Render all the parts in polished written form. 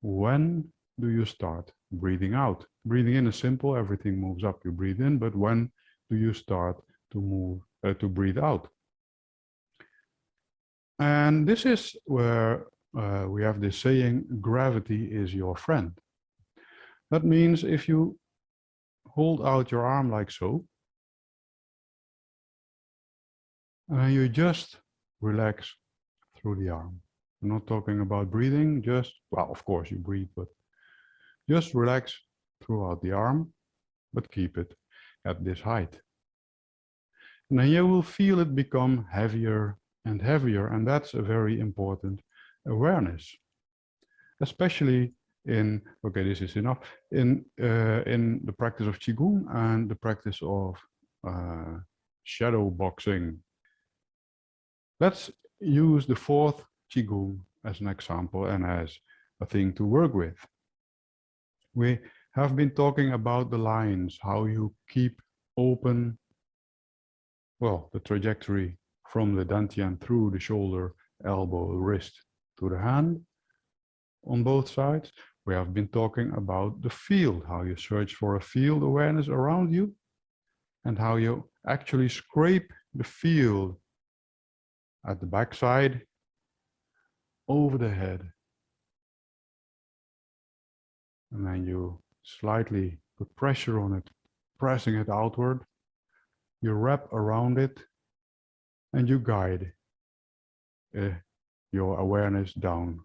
when do you start breathing out? Breathing in is simple, everything moves up, you breathe in, but when do you start to move, to breathe out? And this is where we have this saying, gravity is your friend. That means if you hold out your arm like so, and you just relax through the arm. I'm not talking about breathing, just, well, of course you breathe, but just relax throughout the arm, but keep it at this height. And then you will feel it become heavier and heavier, and that's a very important awareness, especially in, okay, this is enough, in the practice of Qigong and the practice of shadow boxing. Let's use the fourth Qigong as an example and as a thing to work with. We have been talking about the lines, how you keep open, well, the trajectory from the dantian through the shoulder, elbow, wrist to the hand on both sides. We have been talking about the field, how you search for a field awareness around you and how you actually scrape the field at the backside, over the head. And then you slightly put pressure on it, pressing it outward. You wrap around it and you guide your awareness down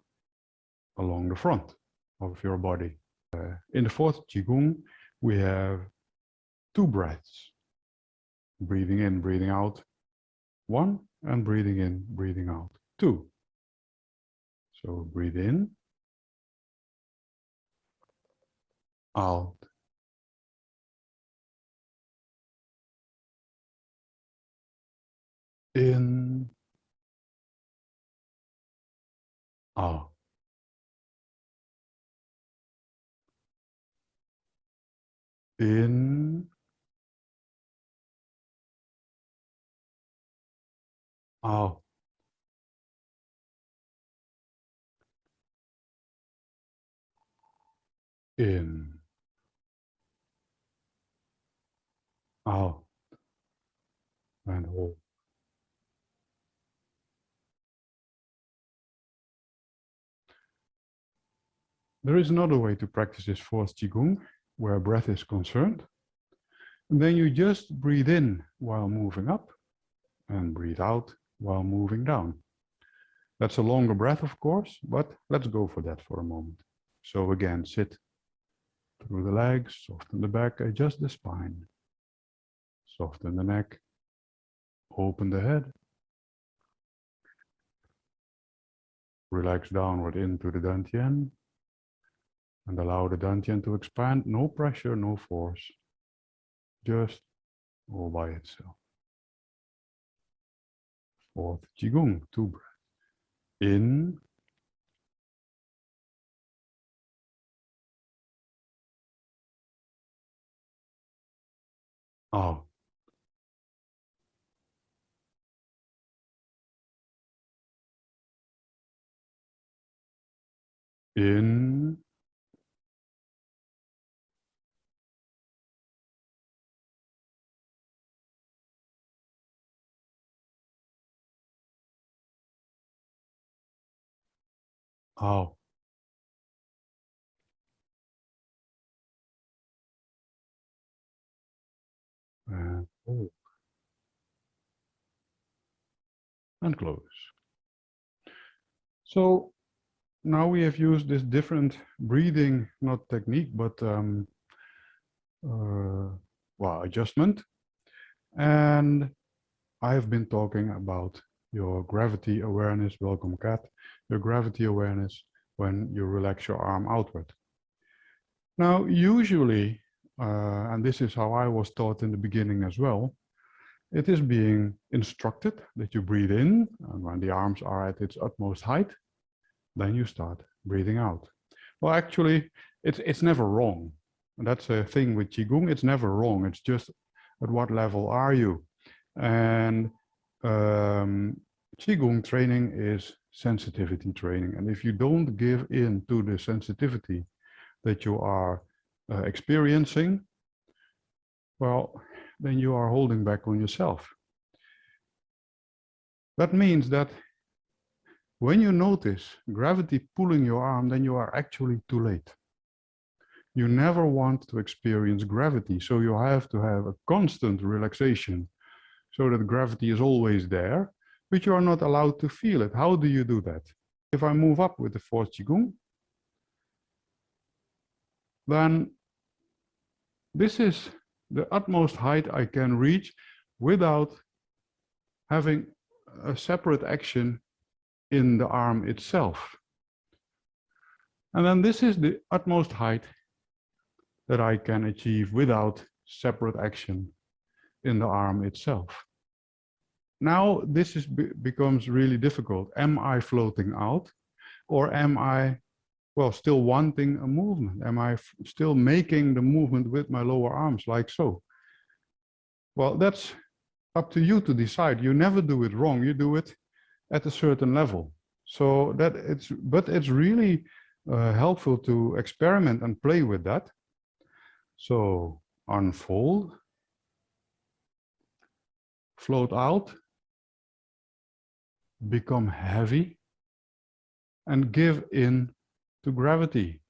along the front of your body. In the fourth Qigong, we have 2 breaths. Breathing in, breathing out, 1, and breathing in, breathing out, 2. So breathe in, out, in, out, in, out, in, out, and hold. There is another way to practice this fourth Qigong where breath is concerned. And then you just breathe in while moving up and breathe out while moving down. That's a longer breath, of course, but let's go for that for a moment. So again, sit through the legs, soften the back, adjust the spine, soften the neck, open the head, relax downward into the dantian, and allow the dantian to expand. No pressure, no force, just all by itself. Fourth Qigong, 2 breaths. In, out. In, out. And hold. And close. So now we have used this different breathing, not technique, but well, adjustment. And I've been talking about your gravity awareness, welcome Kat, your gravity awareness when you relax your arm outward. Now, usually, and this is how I was taught in the beginning as well, it is being instructed that you breathe in, and when the arms are at its utmost height, then you start breathing out. Well, actually, it's never wrong. And that's a thing with Qigong, it's never wrong. It's just at what level are you? And Qigong training is sensitivity training. And if you don't give in to the sensitivity that you are experiencing, well, then you are holding back on yourself. That means that when you notice gravity pulling your arm, then you are actually too late. You never want to experience gravity, so you have to have a constant relaxation so that gravity is always there, but you are not allowed to feel it. How do you do that? If I move up with the fourth Qigong, then this is the utmost height I can reach without having a separate action in the arm itself. And then this is the utmost height that I can achieve without separate action in the arm itself. Now this becomes really difficult. Am I floating out, or am I, well, still wanting a movement? Am I still making the movement with my lower arms like so? Well, that's up to you to decide. You never do it wrong. You do it at a certain level. So that it's really helpful to experiment and play with that. So unfold, float out, become heavy, and give in to gravity.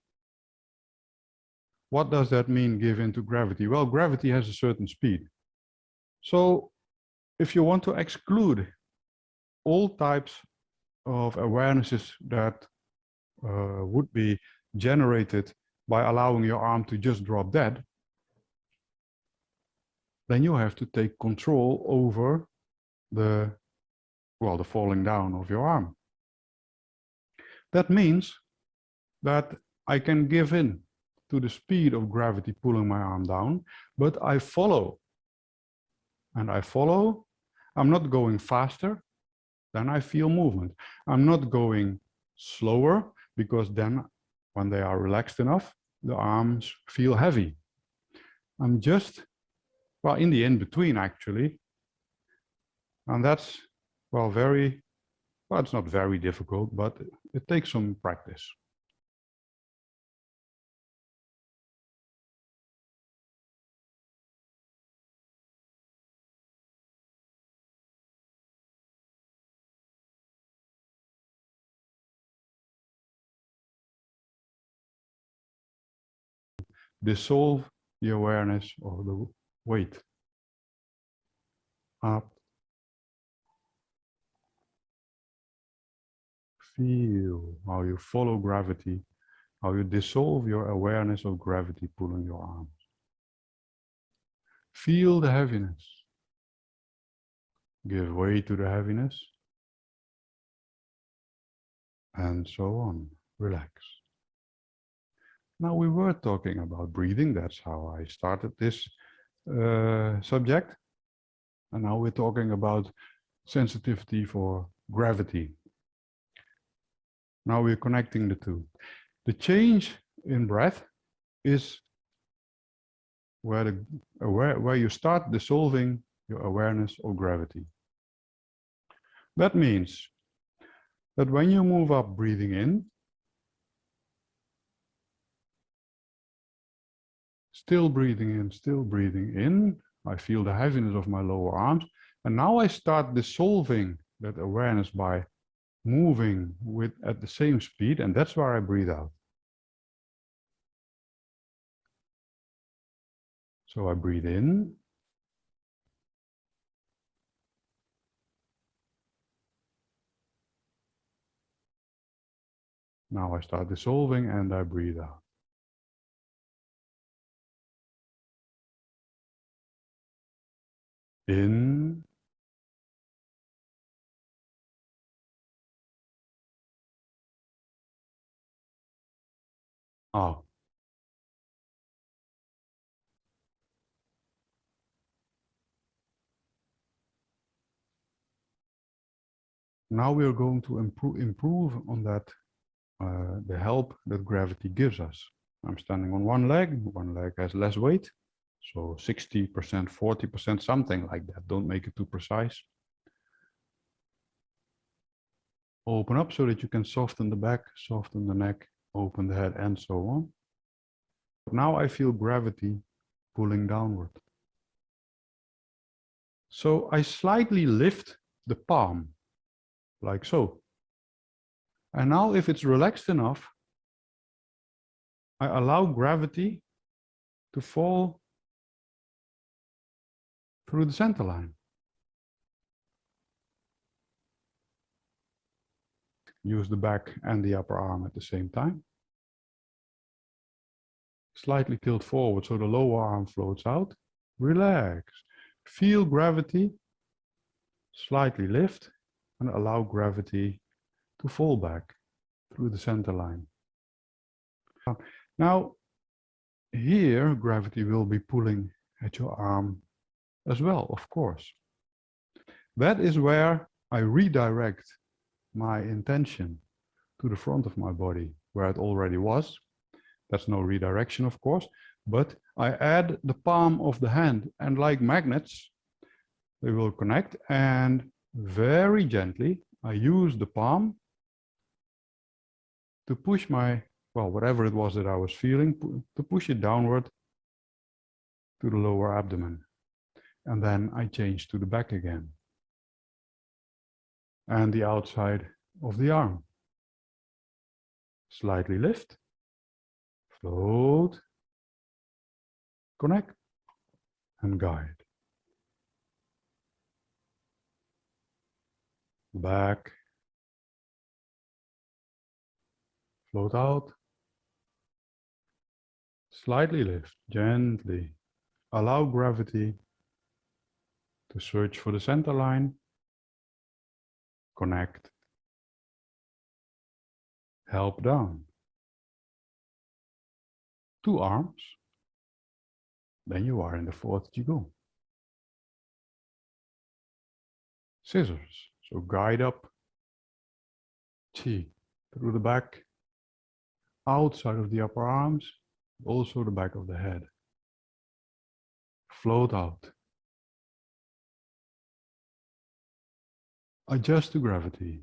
What does that mean, give in to gravity? Well, gravity has a certain speed. So if you want to exclude all types of awarenesses that would be generated by allowing your arm to just drop dead, then you have to take control over the falling down of your arm. That means that I can give in to the speed of gravity pulling my arm down, but I follow. And I follow. I'm not going faster, then I feel movement. I'm not going slower, because then when they are relaxed enough, the arms feel heavy. I'm just, well, in the in-between actually. And that's, well, it's not very difficult, but it takes some practice. Dissolve the awareness of the weight. Up. Feel how you follow gravity, how you dissolve your awareness of gravity pulling your arms. Feel the heaviness. Give way to the heaviness. And so on. Relax. Now we were talking about breathing. That's how I started this subject. And now we're talking about sensitivity for gravity. Now we're connecting the two. The change in breath is where you start dissolving your awareness of gravity. That means that when you move up breathing in, still breathing in, I feel the heaviness of my lower arms. And now I start dissolving that awareness by moving at the same speed, and that's where I breathe out. So I breathe in. Now I start dissolving and I breathe out. In. Out. Now we are going to improve on that, the help that gravity gives us. I'm standing on one leg has less weight. So 60%, 40%, something like that. Don't make it too precise. open up so that you can soften the back, soften the neck, open the head, and so on. Now I feel gravity pulling downward. So I slightly lift the palm, like so. And now if it's relaxed enough, I allow gravity to fall through the center line. Use the back and the upper arm at the same time. Slightly tilt forward so the lower arm floats out. Relax. Feel gravity. Slightly lift and allow gravity to fall back through the center line. Now, here gravity will be pulling at your arm as well, of course. That is where I redirect my intention to the front of my body, where it already was. That's no redirection, of course, but I add the palm of the hand, and like magnets, they will connect, and very gently, I use the palm to push my, well, whatever it was that I was feeling, to push it downward to the lower abdomen. And then I change to the back again. And the outside of the arm. Slightly lift, float, connect, and guide. Back, float out, slightly lift, gently. Allow gravity to search for the center line, connect, help down. 2 arms, then you are in the 4th Qigong. Scissors, so guide up, Qi, through the back, outside of the upper arms, also the back of the head. Float out. Adjust to gravity.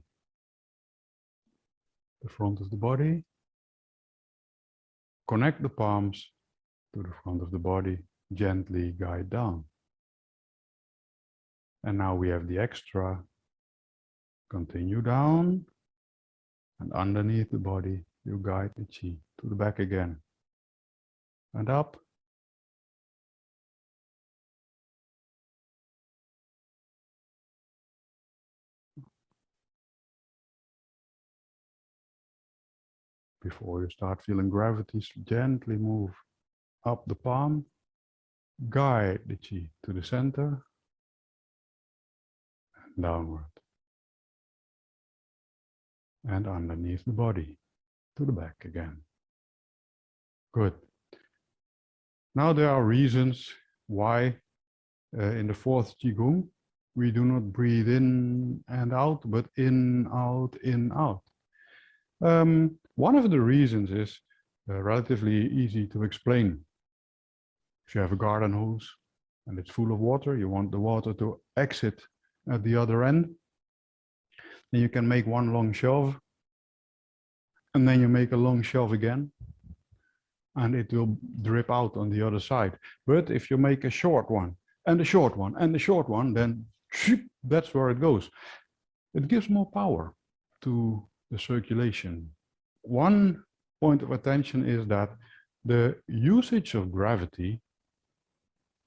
The front of the body. Connect the palms to the front of the body. Gently guide down. And now we have the extra. Continue down. And underneath the body, you guide the Qi to the back again. And up. Before you start feeling gravity, gently move up the palm, guide the Qi to the center, and downward. And underneath the body, to the back again. Good. Now there are reasons why in the 4th Qigong, we do not breathe in and out, but in, out, in, out. One of the reasons is relatively easy to explain. If you have a garden hose and it's full of water, you want the water to exit at the other end, then you can make one long shove, and then you make a long shove again, and it will drip out on the other side. But if you make a short one, and a short one, and a short one, then that's where it goes. It gives more power to the circulation. One point of attention is that the usage of gravity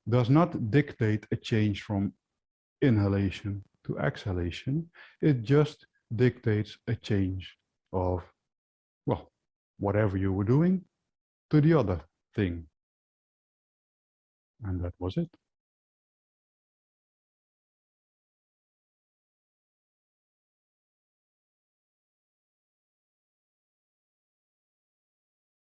does not dictate a change from inhalation to exhalation. It just dictates a change of, well, whatever you were doing to the other thing. And that was it.